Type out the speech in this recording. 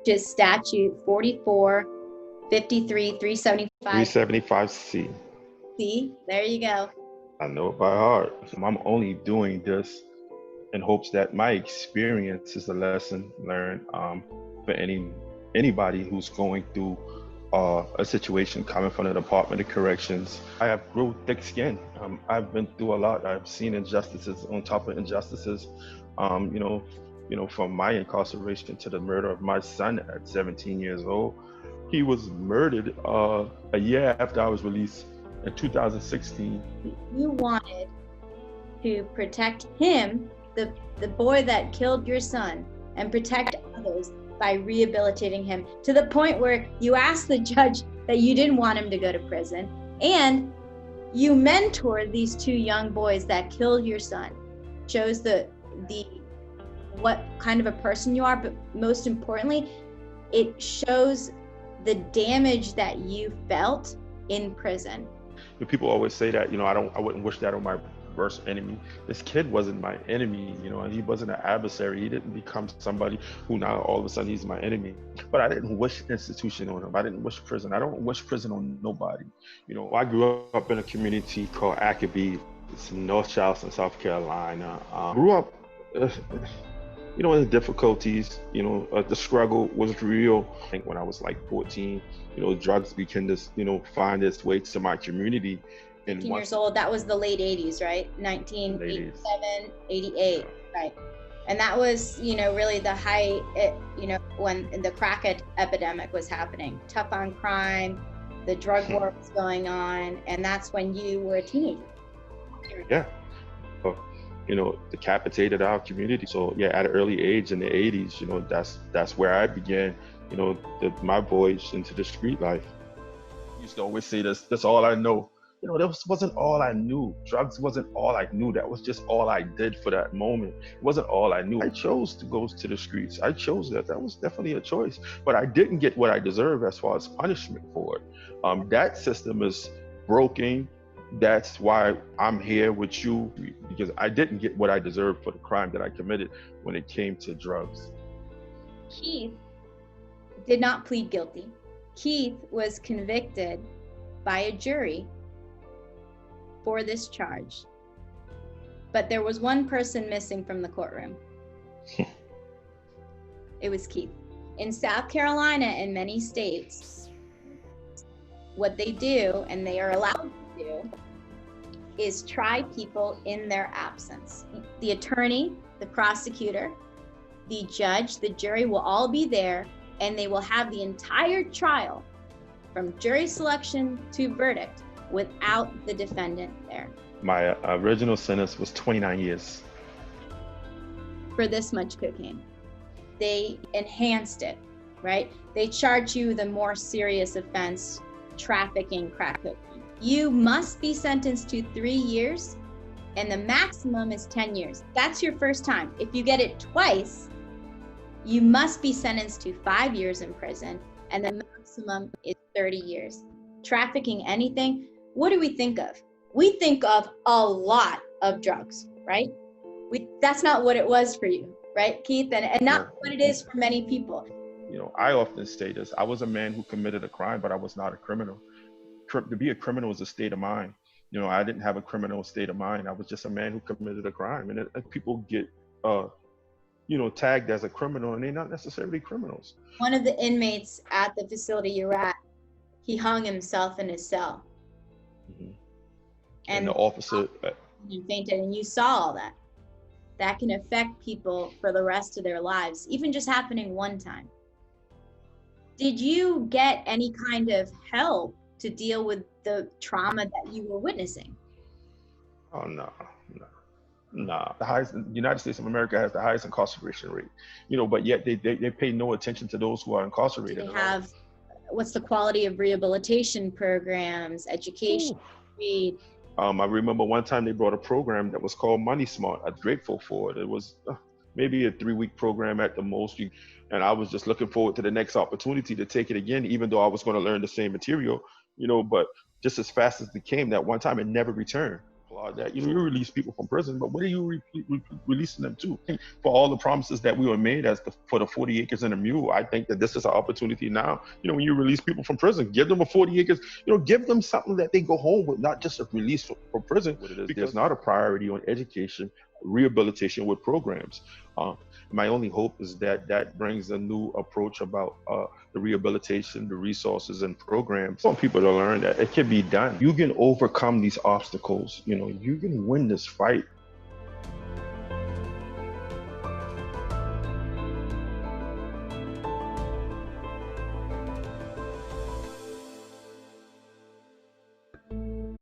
which is statute 44, 53, 375. 375C. See, there you go. I know it by heart. I'm only doing this in hopes that my experience is a lesson learned for anybody who's going through a situation coming from the Department of Corrections. I have grown thick skin. I've been through a lot. I've seen injustices on top of injustices. From my incarceration to the murder of my son at 17 years old. He was murdered a year after I was released in 2016. You wanted to protect him, the boy that killed your son, and protect others by rehabilitating him to the point where you asked the judge that you didn't want him to go to prison, and you mentored these two young boys that killed your son. Shows the what kind of a person you are, but most importantly, it shows the damage that you felt in prison. People always say that, I wouldn't wish that on my worst enemy. This kid wasn't my enemy, and he wasn't an adversary. He didn't become somebody who now all of a sudden he's my enemy. But I didn't wish institution on him. I didn't wish prison. I don't wish prison on nobody. I grew up in a community called Ackerby. It's in North Charleston, South Carolina. Grew up, in the difficulties, the struggle was real. I think when I was like 14, drugs began to, find its way to my community. 15 years old, that was the late 80s, right? 1987, 88, right? And that was, really the height, when the crack epidemic was happening. Tough on crime, the drug war was going on, and that's when you were a teenager. Yeah. Decapitated our community. So yeah, at an early age in the 80s, that's where I began, my voyage into the street life. I used to always say that's all I know. This wasn't all I knew. Drugs wasn't all I knew. That was just all I did for that moment. It wasn't all I knew. I chose to go to the streets. I chose that. That was definitely a choice. But I didn't get what I deserved as far as punishment for it. That system is broken. That's why I'm here with you, because I didn't get what I deserved for the crime that I committed when it came to drugs. Keith did not plead guilty. Keith was convicted by a jury for this charge. But there was one person missing from the courtroom. It was Keith. In South Carolina and many states, what they do, and they are allowed to do, is try people in their absence. The attorney, the prosecutor, the judge, the jury will all be there, and they will have the entire trial from jury selection to verdict without the defendant there. My original sentence was 29 years. For this much cocaine. They enhanced it, right? They charge you the more serious offense, trafficking crack cocaine. You must be sentenced to 3 years, and the maximum is 10 years. That's your first time. If you get it twice, you must be sentenced to 5 years in prison, and the maximum is 30 years. Trafficking anything, what do we think of? We think of a lot of drugs, right? That's not what it was for you, right, Keith? And not what it is for many people. I often say this. I was a man who committed a crime, but I was not a criminal. To be a criminal is a state of mind. I didn't have a criminal state of mind. I was just a man who committed a crime. And people get, tagged as a criminal, and they're not necessarily criminals. One of the inmates at the facility you're at, he hung himself in his cell. Mm-hmm. And the officer he fainted, and you saw all that. That can affect people for the rest of their lives, even just happening one time. Did you get any kind of help to deal with the trauma that you were witnessing? Oh, no. The United States of America has the highest incarceration rate, but yet they pay no attention to those who are incarcerated. They have, what's the quality of rehabilitation programs, education? I remember one time they brought a program that was called Money Smart. I'm grateful for it. It was maybe a 3-week program at the most. And I was just looking forward to the next opportunity to take it again, even though I was going to learn the same material, but just as fast as it came, that one time it never returned. that you release people from prison, but what are you releasing them to? For all the promises that we were made for the 40 acres and a mule, I think that this is an opportunity now. When you release people from prison, give them a 40 acres. Give them something that they go home with, not just a release from prison. What it is, there's not a priority on education, rehabilitation with programs. My only hope is that brings a new approach about the rehabilitation, the resources and programs. I want people to learn that it can be done. You can overcome these obstacles. You can win this fight.